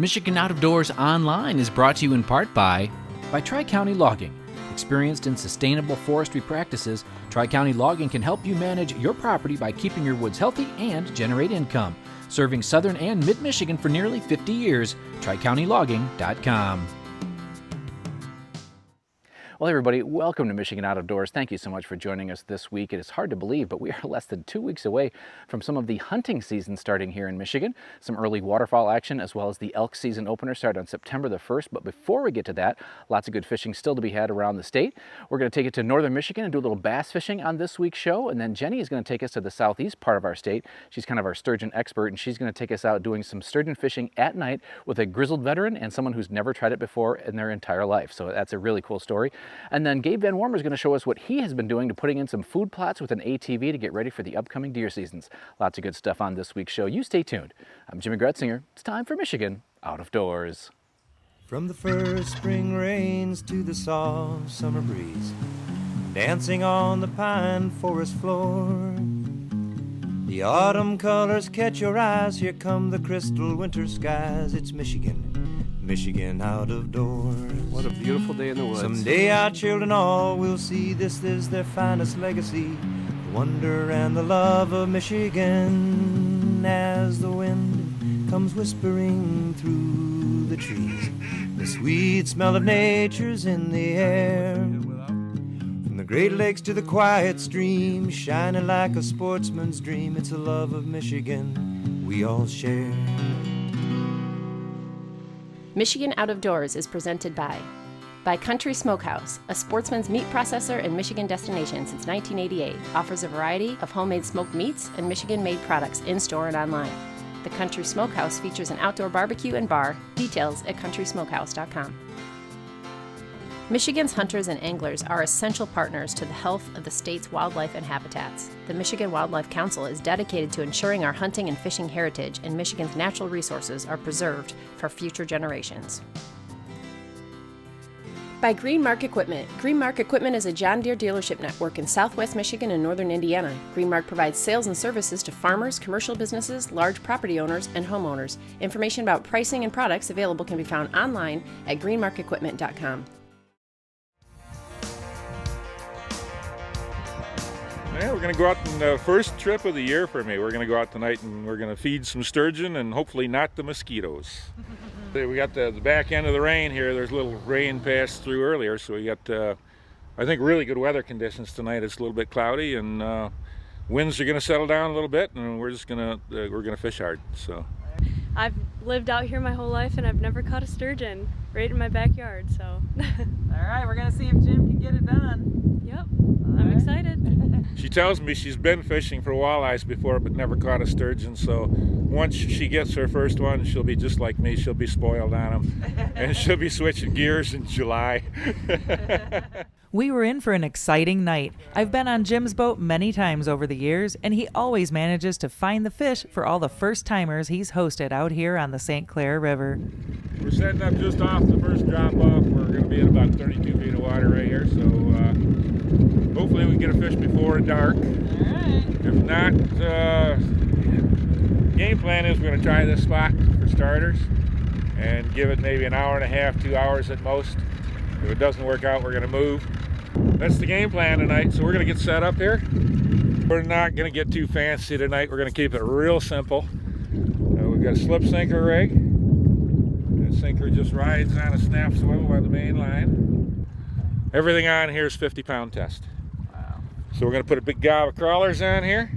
Michigan Out of Doors Online is brought to you in part by Tri-County Logging. Experienced in sustainable forestry practices, Tri-County Logging can help you manage your property by keeping your woods healthy and generate income. Serving southern and mid-Michigan for nearly 50 years, TriCountyLogging.com. Well, everybody, welcome to Michigan Out of Doors. Thank you so much for joining us this week. It is hard to believe, but we are less than 2 weeks away from some of the hunting season starting here in Michigan. Some early waterfowl action, as well as the elk season opener start on September the 1st. But before we get to that, lots of good fishing still to be had around the state. We're going to take it to northern Michigan and do a little bass fishing on this week's show. And then Jenny is going to take us to the southeast part of our state. She's kind of our sturgeon expert, and she's going to take us out doing some sturgeon fishing at night with a grizzled veteran and someone who's never tried it before in their entire life. So that's a really cool story. And then Gabe Van Warmer is going to show us what he has been doing to putting in some food plots with an ATV to get ready for the upcoming deer seasons. Lots of good stuff on this week's show. You stay tuned. I'm Jimmy Gretzinger. It's time for Michigan Out of Doors. From the first spring rains to the soft summer breeze, dancing on the pine forest floor, the autumn colors catch your eyes. Here come the crystal winter skies. It's Michigan out of doors. What a beautiful day in the woods. Someday our children all will see this is their finest legacy, the wonder and the love of Michigan. As the wind comes whispering through the trees, the sweet smell of nature's in the air. From the Great Lakes to the quiet stream, shining like a sportsman's dream, it's a love of Michigan we all share. Michigan Out of Doors is presented by Country Smokehouse, a sportsman's meat processor and Michigan destination since 1988. Offers a variety of homemade smoked meats and Michigan-made products in-store and online. The Country Smokehouse features an outdoor barbecue and bar. Details at countrysmokehouse.com. Michigan's hunters and anglers are essential partners to the health of the state's wildlife and habitats. The Michigan Wildlife Council is dedicated to ensuring our hunting and fishing heritage and Michigan's natural resources are preserved for future generations. By Greenmark Equipment. Greenmark Equipment is a John Deere dealership network in southwest Michigan and northern Indiana. Greenmark provides sales and services to farmers, commercial businesses, large property owners, and homeowners. Information about pricing and products available can be found online at greenmarkequipment.com. Yeah, we're going to go out on the first trip of the year for me. We're going to go out tonight and we're going to feed some sturgeon and hopefully not the mosquitoes. We got the back end of the rain here. There's a little rain passed through earlier, so we got, I think, really good weather conditions tonight. It's a little bit cloudy and winds are going to settle down a little bit, and we're just going to fish hard. So I've lived out here my whole life and I've never caught a sturgeon right in my backyard. So all right, we're going to see if Jim can get it done. Yep. I'm excited. She tells me she's been fishing for walleyes before but never caught a sturgeon, so once she gets her first one, she'll be just like me. She'll be spoiled on them, and she'll be switching gears in July. We were in for an exciting night. I've been on Jim's boat many times over the years, and he always manages to find the fish for all the first-timers he's hosted out here on the St. Clair River. We're setting up just off the first drop-off. We're going to be in about 32 feet of water right here, so hopefully we can get a fish before dark. All right. If not, game plan is we're going to try this spot for starters and give it maybe an hour and a half, 2 hours at most. If it doesn't work out, we're going to move. That's the game plan tonight, so we're going to get set up here. We're not going to get too fancy tonight. We're going to keep it real simple. We've got a slip sinker rig. The sinker just rides on a snap swivel by the main line. Everything on here is 50-pound test. Wow. So we're going to put a big gob of crawlers on here.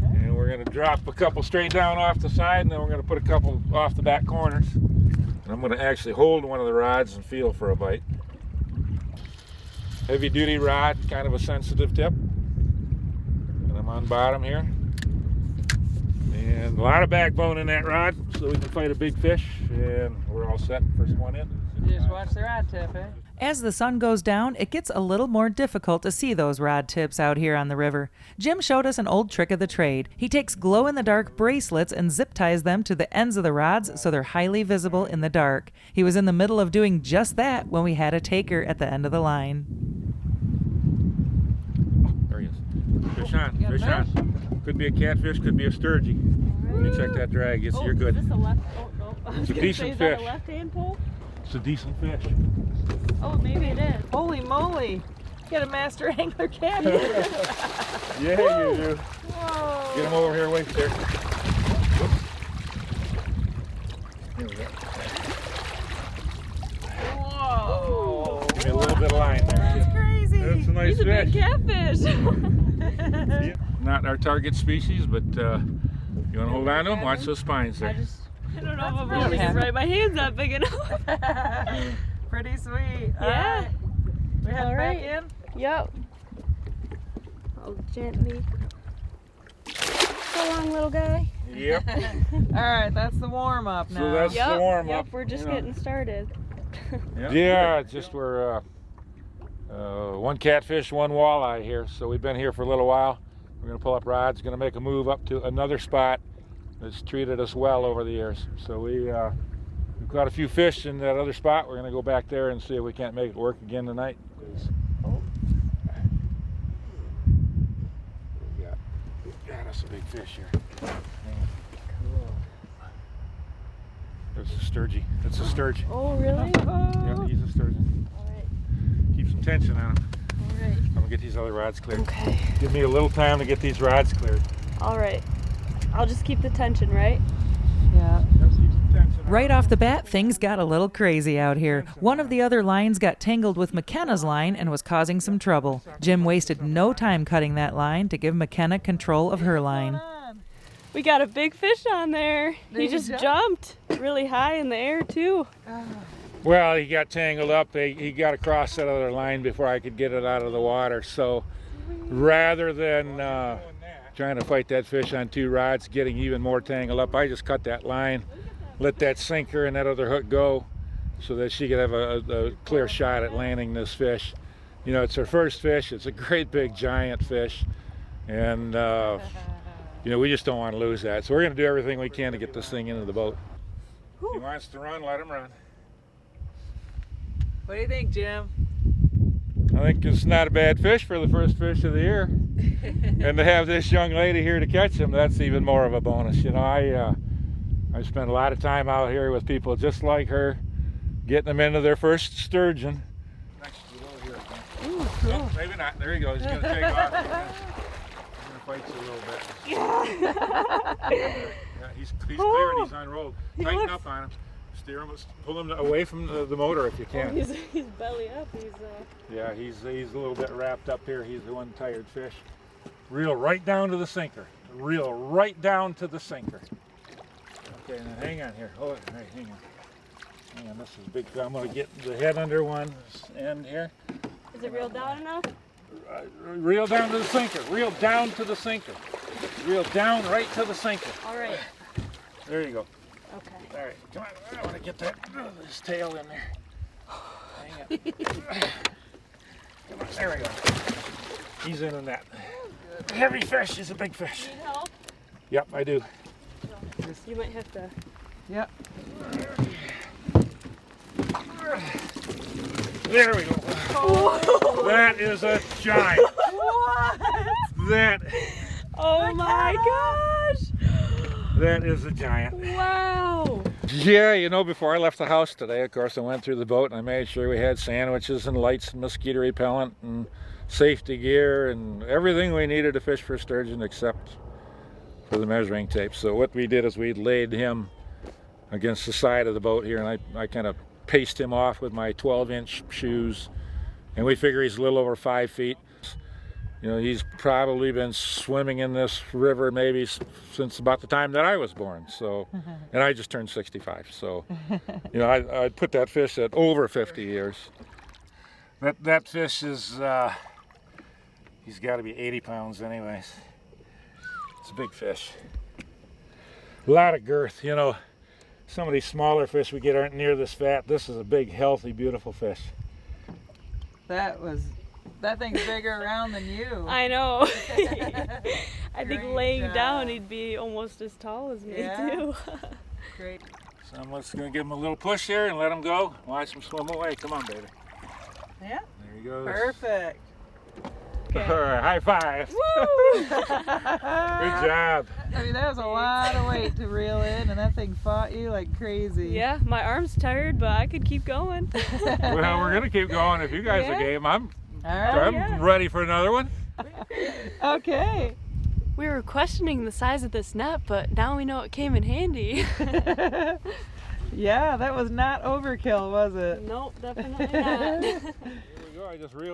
And we're going to drop a couple straight down off the side, and then we're going to put a couple off the back corners. And I'm going to actually hold one of the rods and feel for a bite. Heavy duty rod, kind of a sensitive tip. And I'm on bottom here. And a lot of backbone in that rod so we can fight a big fish. And we're all set. First one in. Just watch the rod tip, eh? As the sun goes down, it gets a little more difficult to see those rod tips out here on the river. Jim showed us an old trick of the trade. He takes glow-in-the-dark bracelets and zip ties them to the ends of the rods so they're highly visible in the dark. He was in the middle of doing just that when we had a taker at the end of the line. Oh, there he is. Fish on, fish on. Could be a catfish, could be a sturgeon. Let me check that drag. You're good. Is this a left? Oh, It's a decent Is fish. that a left-hand pole? It's a decent fish. Oh, maybe it is. Holy moly! Get a master angler catfish. Yeah, you do. Whoa! Get him over here, wait there. Whoops. Here we go. Whoa! Give me a little bit of line there. That's crazy. That's a nice He's a fish. big catfish. Yeah. Not our target species, but you want to hold on to him? Watch those spines there. I don't know if I'm pretty holding it heavy. right. My hand's not big enough. Pretty sweet. Yeah. All right. We heading All back right. in? Yep. I'll gently. So long, little guy. Yep. All right, that's the warm up now. So that's the warm up. Yep, we're just getting started. Yeah, it's just we're one catfish, one walleye here. So we've been here for a little while. We're gonna pull up rods, gonna make a move up to another spot that's treated us well over the years. So we've caught a few fish in that other spot. We're gonna go back there and see if we can't make it work again tonight. Got us a big fish here. Cool. There's a sturgeon. It's a sturgeon. Oh, really? Yeah, he's a sturgeon. All right. Keep some tension on him. All right. I'm gonna get these other rods cleared. Okay. Give me a little time to get these rods cleared. All right. I'll just keep the tension, right? Yeah. Yep, keep some tension on Right him. off the bat, things got a little crazy out here. One of the other lines got tangled with McKenna's line and was causing some trouble. Jim wasted no time cutting that line to give McKenna control of her line. We got a big fish on there. Did He he just jump? jumped really high in the air, too. Well, he got tangled up. He got across that other line before I could get it out of the water. So rather than trying to fight that fish on two rods, getting even more tangled up, I just cut that line, let that sinker and that other hook go so that she could have a clear shot at landing this fish. You know, it's her first fish. It's a great big giant fish. And, you know, we just don't want to lose that. So we're going to do everything we can to get this thing into the boat. If he wants to run, let him run. What do you think, Jim? I think it's not a bad fish for the first fish of the year. And to have this young lady here to catch him, that's even more of a bonus. You know, I spent a lot of time out here with people just like her, getting them into their first sturgeon. Next, over here. Ooh, cool. Oh, maybe not. There you go. He's going to take off. He's going to fight you a little bit. Yeah, he's clear and he's unrolled. Tighten up on him. Steer him, pull him away from the motor if you can. Oh, he's belly up. Yeah, he's a little bit wrapped up here. He's the one tired fish. Reel right down to the sinker. Reel right down to the sinker. Okay, now hang on here. Oh, all right, hang on. Hang on, this is big. I'm going to get the head under one end here. Is it reeled down enough? Reel down to the sinker. Reel down to the sinker. Reel down right to the sinker. All right. There you go. Okay. All right, come on. I want to get this tail in there. Hang on. Come on, there we go. He's in the net. Heavy fish is a big fish. Need help? Yep, I do. You might have to. Yep. There we go. That is a giant. What? That Oh my gosh! that is a giant. Wow! Yeah, you know, before I left the house today, of course, I went through the boat and I made sure we had sandwiches and lights and mosquito repellent and safety gear and everything we needed to fish for sturgeon except for the measuring tape. So what we did is we laid him against the side of the boat here, and I kind of paced him off with my 12-inch shoes, and we figure he's a little over 5 feet. You know, he's probably been swimming in this river maybe since about the time that I was born. So, and I just turned 65. So, you know, I put that fish at over 50 years. That fish is, he's got to be 80 pounds anyways. It's a big fish. A lot of girth, you know. Some of these smaller fish we get aren't near this fat. This is a big, healthy, beautiful fish. That thing's bigger around than you. I know. I think Great laying job. down he'd be almost as tall as me Yeah. too. Great. So I'm just going to give him a little push here and let him go. Watch him swim away. Come on, baby. Yeah. There he goes. Perfect. Okay. All right, high five. Woo! Good job. I mean, that was a lot of weight to reel in, and that thing fought you like crazy. Yeah, my arm's tired, but I could keep going. Well, we're gonna keep going. If you guys are Yeah. game, I'm yeah. ready for another one. Okay. We were questioning the size of this net, but now we know it came in handy. Yeah, that was not overkill, was it? Nope, definitely not.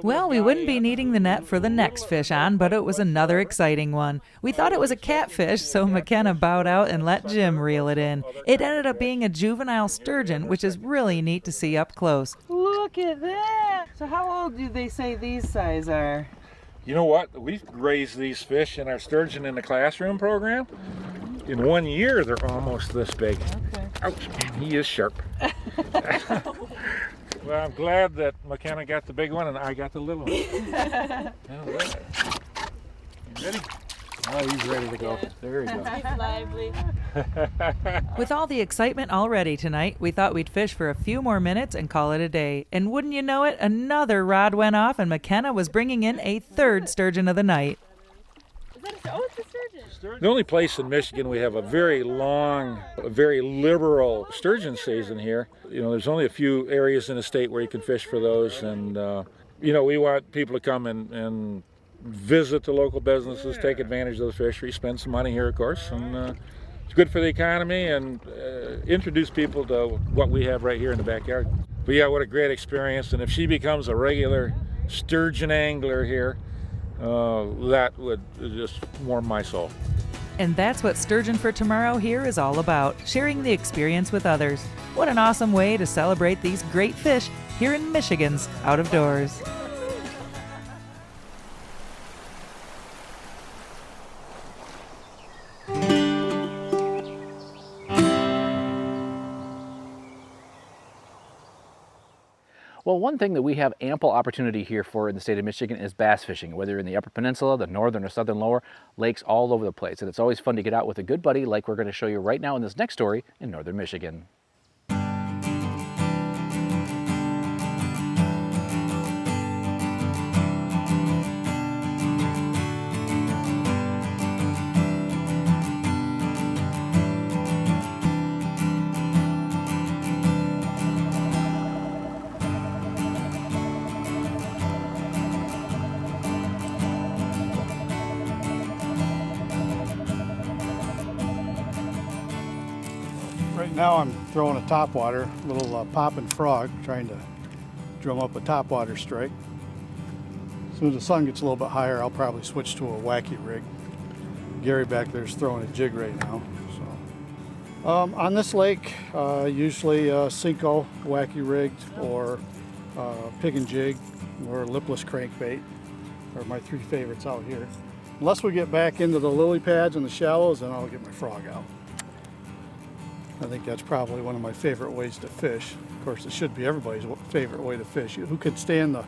Well, we wouldn't be needing the net for the next fish on, but it was another exciting one. We thought it was a catfish, so McKenna bowed out and let Jim reel it in. It ended up being a juvenile sturgeon, which is really neat to see up close. Look at that! So how old do they say these size are? You know what? We've raised these fish in our Sturgeon in the Classroom program. In 1 year, they're almost this big. Okay. Ouch, man, he is sharp. Well, I'm glad that McKenna got the big one and I got the little one. All right. You ready? Oh, he's ready to go. There he goes. He's lively. With all the excitement already tonight, we thought we'd fish for a few more minutes and call it a day. And wouldn't you know it, another rod went off and McKenna was bringing in a third sturgeon of the night. Is that a, oh, it's a sturgeon. The only place in Michigan we have a very long, a very liberal sturgeon season here. You know, there's only a few areas in the state where you can fish for those, and you know, we want people to come and visit the local businesses, take advantage of the fishery, spend some money here, of course, and it's good for the economy and introduce people to what we have right here in the backyard. But yeah, what a great experience, and if she becomes a regular sturgeon angler here, that would just warm my soul. And that's what Sturgeon for Tomorrow here is all about, sharing the experience with others. What an awesome way to celebrate these great fish here in Michigan's Out of Doors. Well, one thing that we have ample opportunity here for in the state of Michigan is bass fishing, whether in the Upper Peninsula, the northern or southern lower, lakes all over the place. And it's always fun to get out with a good buddy like we're going to show you right now in this next story in northern Michigan. Right now I'm throwing a topwater, a little popping frog, trying to drum up a topwater strike. As soon as the sun gets a little bit higher, I'll probably switch to a wacky rig. Gary back there is throwing a jig right now. So, on this lake, usually Cinco, wacky rigged, or pig and jig, or lipless crankbait are my three favorites out here. Unless we get back into the lily pads and the shallows, then I'll get my frog out. I think that's probably one of my favorite ways to fish. Of course, it should be everybody's favorite way to fish. Who could stand the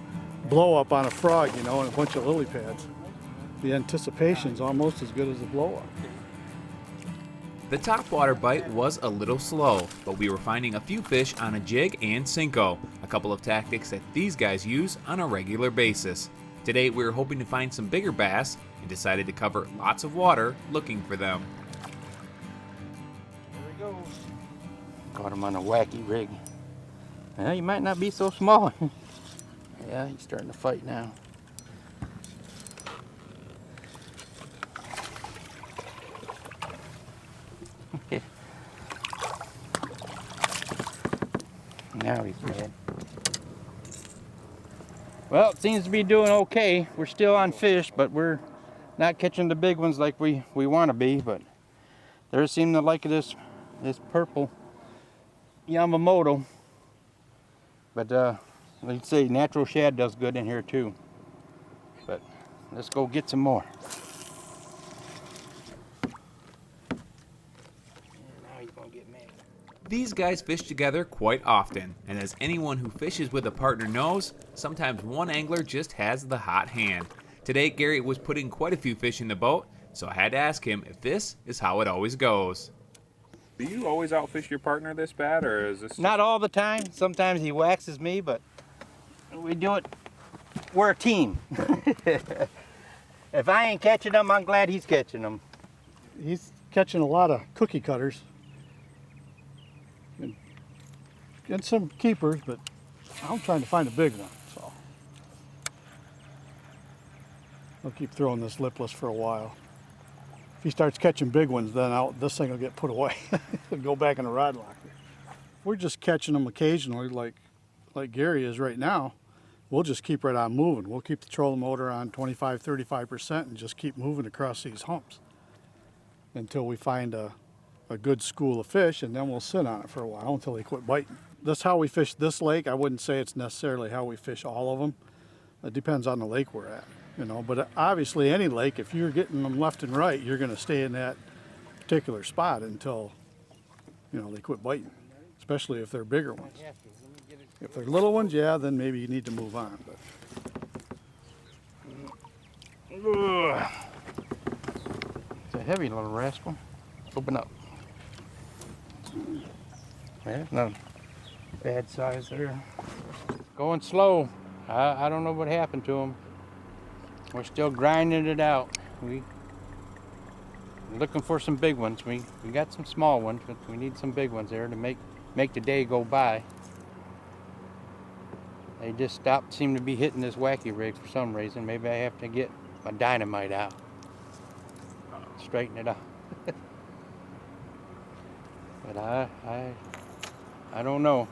blow up on a frog, you know, and a bunch of lily pads? The anticipation's almost as good as the blow up. The topwater bite was a little slow, but we were finding a few fish on a jig and Cinco, a couple of tactics that these guys use on a regular basis. Today we were hoping to find some bigger bass and decided to cover lots of water looking for them. Caught him on a wacky rig. Well, he might not be so small. Yeah, he's starting to fight now. Now he's dead. Well, it seems to be doing okay. We're still on fish, but we're not catching the big ones like we want to be. But they seem to like this purple Yamamoto. But like I say, natural shad does good in here too. But let's go get some more. Now he's gonna get mad. These guys fish together quite often, and as anyone who fishes with a partner knows, sometimes one angler just has the hot hand. Today, Gary was putting quite a few fish in the boat, so I had to ask him if this is how it always goes. Do you always outfish your partner this bad, or is this... Not all the time. Sometimes he waxes me, but we do it. We're a team. If I ain't catching them, I'm glad he's catching them. He's catching a lot of cookie cutters and some keepers, but I'm trying to find a big one, so I'll keep throwing this lipless for a while. If he starts catching big ones, then this thing will get put away. It'll go back in the rod locker. We're just catching them occasionally, like Gary is right now. We'll just keep right on moving. We'll keep the trolling motor on 25, 35% and just keep moving across these humps until we find a good school of fish, and then we'll sit on it for a while until they quit biting. That's how we fish this lake. I wouldn't say it's necessarily how we fish all of them. It depends on the lake we're at, you know. But obviously any lake, if you're getting them left and right, you're going to stay in that particular spot until, you know, they quit biting, especially if they're bigger ones. If they're little ones, yeah, then maybe you need to move on. But it's a heavy little rascal. Open up. Yeah, not a bad size there. Going slow. I don't know what happened to him. We're still grinding it out. We're looking for some big ones. We got some small ones, but we need some big ones there to make the day go by. They just seem to be hitting this wacky rig for some reason. Maybe I have to get my dynamite out. Straighten it out. But I don't know.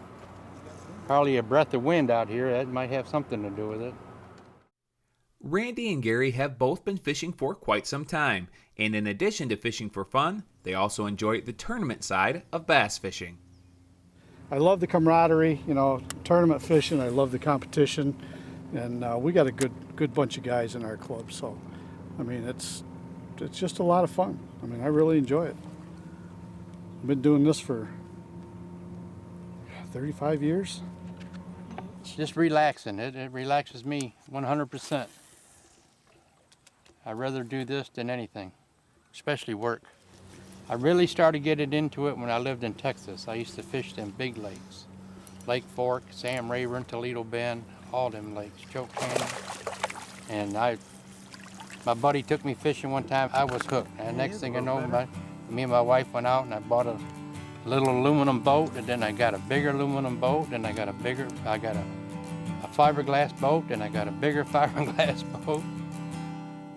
Probably a breath of wind out here. That might have something to do with it. Randy and Gary have both been fishing for quite some time, and in addition to fishing for fun, they also enjoy the tournament side of bass fishing. I love the camaraderie, you know, tournament fishing. I love the competition, and we got a good bunch of guys in our club. So, I mean, it's just a lot of fun. I mean, I really enjoy it. I've been doing this for 35 years. It's just relaxing. It relaxes me 100%. I'd rather do this than anything, especially work. I really started getting into it when I lived in Texas. I used to fish them big lakes. Lake Fork, Sam Rayburn, Toledo Bend, all them lakes, Choke Canyon. And my buddy took me fishing one time. I was hooked. And next thing I know, me and my wife went out and I bought a little aluminum boat, and then I got a bigger aluminum boat, and I got a fiberglass boat, and I got a bigger fiberglass boat.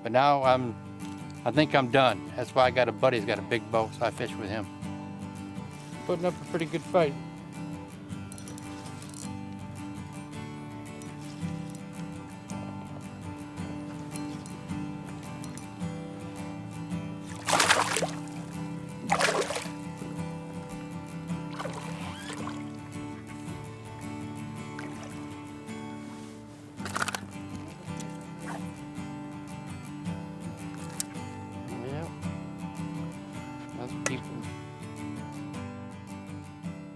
But now I think I'm done. That's why I got a buddy who's got a big boat, so I fish with him. Putting up a pretty good fight.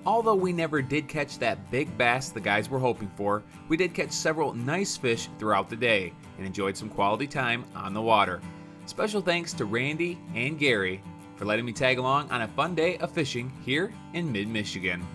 Although we never did catch that big bass the guys were hoping for, we did catch several nice fish throughout the day and enjoyed some quality time on the water. Special thanks to Randy and Gary for letting me tag along on a fun day of fishing here in mid-Michigan.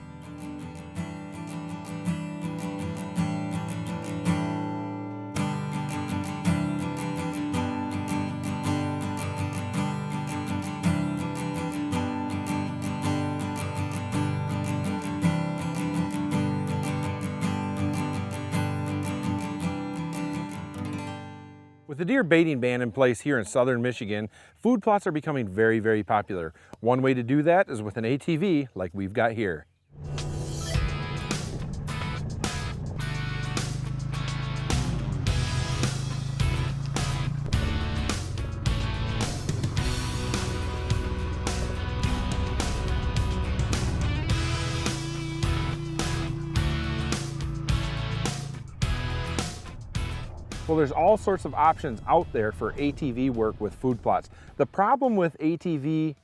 With the deer baiting ban in place here in southern Michigan, food plots are becoming very, very popular. One way to do that is with an ATV like we've got here. Well, there's all sorts of options out there for ATV work with food plots. The problem with ATV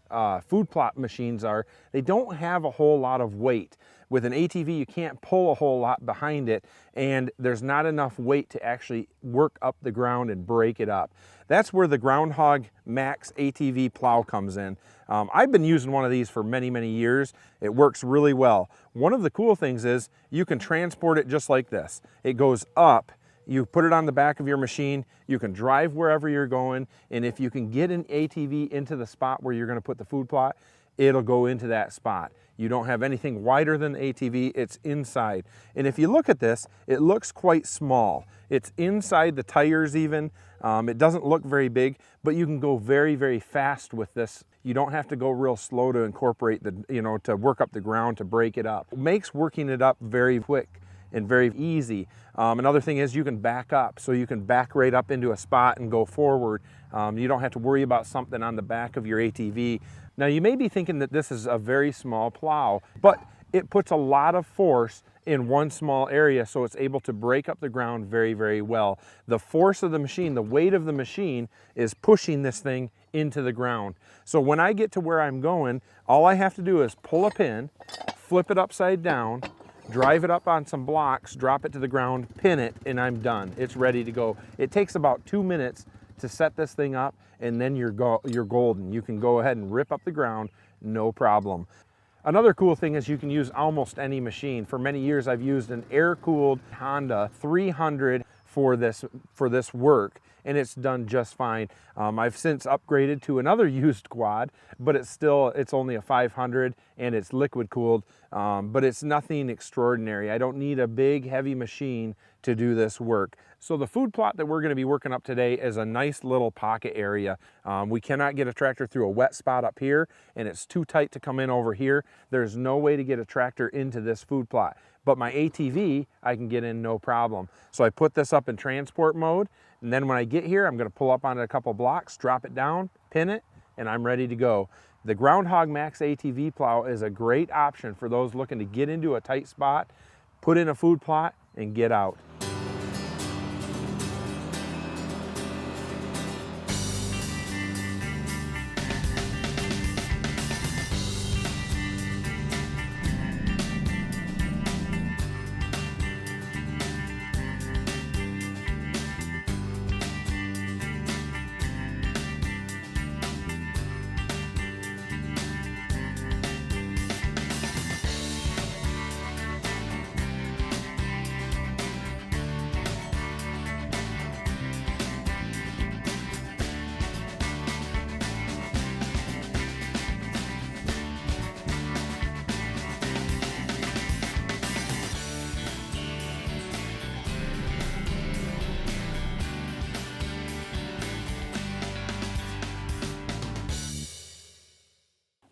food plot machines are they don't have a whole lot of weight. With an ATV, you can't pull a whole lot behind it, and there's not enough weight to actually work up the ground and break it up. That's where the Groundhog Max ATV plow comes in. I've been using one of these for many, many years. It works really well. One of the cool things is you can transport it just like this. It goes up. You put it on the back of your machine, you can drive wherever you're going, and if you can get an ATV into the spot where you're going to put the food plot, it'll go into that spot. You don't have anything wider than the ATV, it's inside. And if you look at this, it looks quite small. It's inside the tires even. It doesn't look very big, but you can go very, very fast with this. You don't have to go real slow to incorporate the, to work up the ground to break it up. It makes working it up very quick and very easy. Another thing is you can back up, so you can back right up into a spot and go forward. You don't have to worry about something on the back of your ATV. Now you may be thinking that this is a very small plow, but it puts a lot of force in one small area, so it's able to break up the ground very, very well. The force of the machine, the weight of the machine, is pushing this thing into the ground. So when I get to where I'm going, all I have to do is pull a pin, flip it upside down, drive it up on some blocks, drop it to the ground, pin it, and I'm done. It's ready to go. It takes about 2 minutes to set this thing up, and then you're golden. You can go ahead and rip up the ground, no problem. Another cool thing is you can use almost any machine. For many years I've used an air-cooled Honda 300 for this work, and it's done just fine. I've since upgraded to another used quad, but it's only a 500 and it's liquid cooled, but it's nothing extraordinary. I don't need a big heavy machine to do this work. So the food plot that we're going to be working up today is a nice little pocket area. We cannot get a tractor through a wet spot up here, and it's too tight to come in over here. There's no way to get a tractor into this food plot. But my ATV, I can get in no problem. So I put this up in transport mode, and then when I get here, I'm going to pull up on it a couple blocks, drop it down, pin it, and I'm ready to go. The Groundhog Max ATV plow is a great option for those looking to get into a tight spot, put in a food plot, and get out.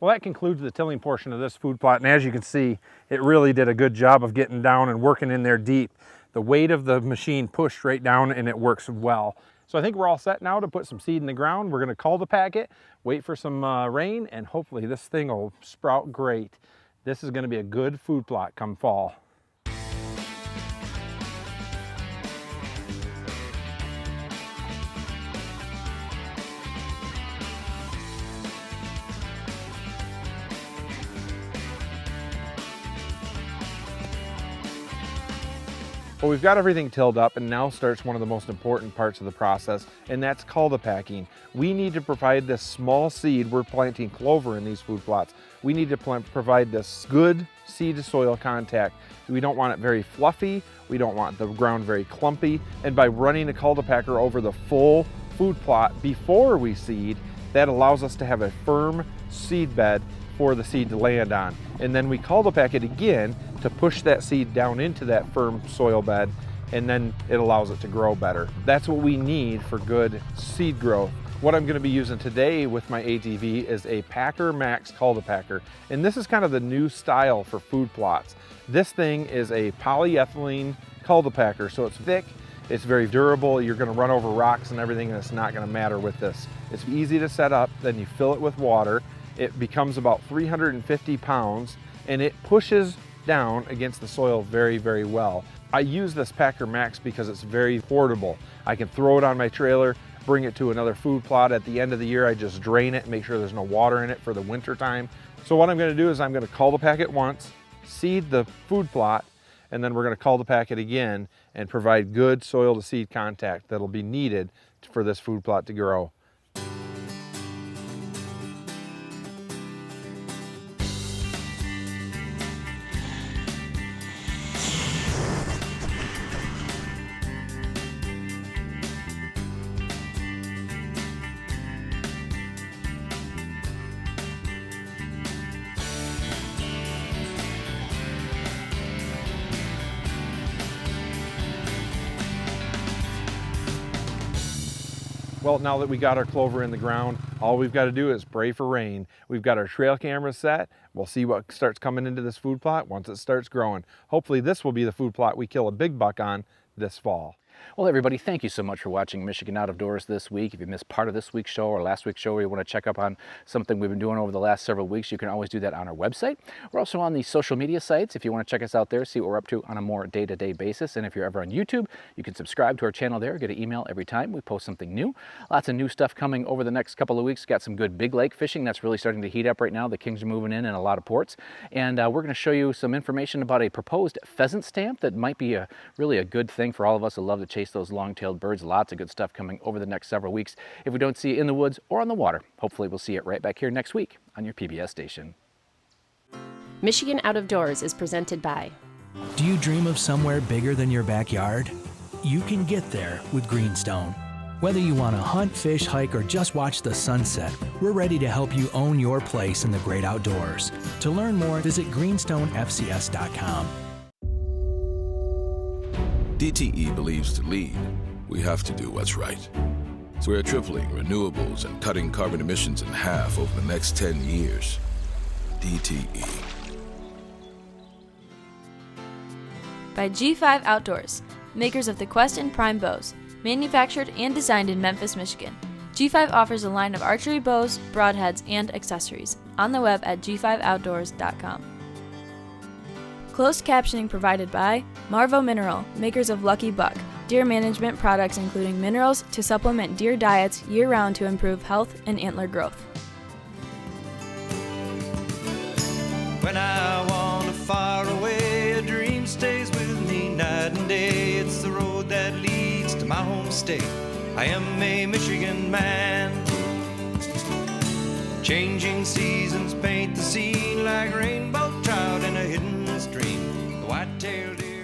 Well, that concludes the tilling portion of this food plot, and as you can see, it really did a good job of getting down and working in there deep. The weight of the machine pushed right down and it works well. So I think we're all set now to put some seed in the ground. We're going to cull the packet, wait for some rain, and hopefully this thing will sprout great. This is going to be a good food plot come fall. Well, we've got everything tilled up, and now starts one of the most important parts of the process, and that's cultipacking. We need to provide this small seed. We're planting clover in these food plots. We need to provide this good seed to soil contact. We don't want it very fluffy. We don't want the ground very clumpy. And by running a cultipacker over the full food plot before we seed, that allows us to have a firm seed bed for the seed to land on. And then we cultipack it again to push that seed down into that firm soil bed, and then it allows it to grow better. That's what we need for good seed growth. What I'm going to be using today with my ATV is a Packer Max cultipacker, and this is kind of the new style for food plots. This thing is a polyethylene cultipacker, so it's thick, it's very durable. You're going to run over rocks and everything, and it's not going to matter with this. It's easy to set up. Then you fill it with water. It becomes about 350 pounds, and it pushes down against the soil very, very well. I use this Packer Max because it's very portable. I can throw it on my trailer, bring it to another food plot. At the end of the year, I just drain it, make sure there's no water in it for the winter time. So what I'm going to do is I'm going to cultipack it once, seed the food plot, and then we're going to cultipack it again and provide good soil to seed contact that'll be needed for this food plot to grow. Well, now that we got our clover in the ground, all we've got to do is pray for rain. We've got our trail camera set. We'll see what starts coming into this food plot once it starts growing. Hopefully this will be the food plot we kill a big buck on this fall. Well, everybody, thank you so much for watching Michigan Out of Doors this week. If you missed part of this week's show or last week's show, or you want to check up on something we've been doing over the last several weeks, you can always do that on our website. We're also on the social media sites if you want to check us out there, see what we're up to on a more day-to-day basis. And if you're ever on YouTube, you can subscribe to our channel there, get an email every time we post something new. Lots of new stuff coming over the next couple of weeks. Got some good big lake fishing that's really starting to heat up right now. The kings are moving in a lot of ports. And we're going to show you some information about a proposed pheasant stamp that might be really a good thing for all of us who love to chase those long-tailed birds. Lots of good stuff coming over the next several weeks. If we don't see it in the woods or on the water, hopefully we'll see it right back here next week on your PBS station. Michigan Out of Doors is presented by. Do you dream of somewhere bigger than your backyard? You can get there with Greenstone. Whether you want to hunt, fish, hike, or just watch the sunset, we're ready to help you own your place in the great outdoors. To learn more, visit greenstonefcs.com. DTE believes to lead, we have to do what's right. So we're tripling renewables and cutting carbon emissions in half over the next 10 years. DTE. By G5 Outdoors, makers of the Quest and Prime bows, manufactured and designed in Memphis, Michigan. G5 offers a line of archery bows, broadheads, and accessories on the web at g5outdoors.com. Closed captioning provided by Marvo Mineral, makers of Lucky Buck, deer management products including minerals to supplement deer diets year-round to improve health and antler growth. When I wander far away, a dream stays with me night and day. It's the road that leads to my home state. I am a Michigan man. Changing seasons paint the scene like rainbow trout in a hidden stream. The white-tailed deer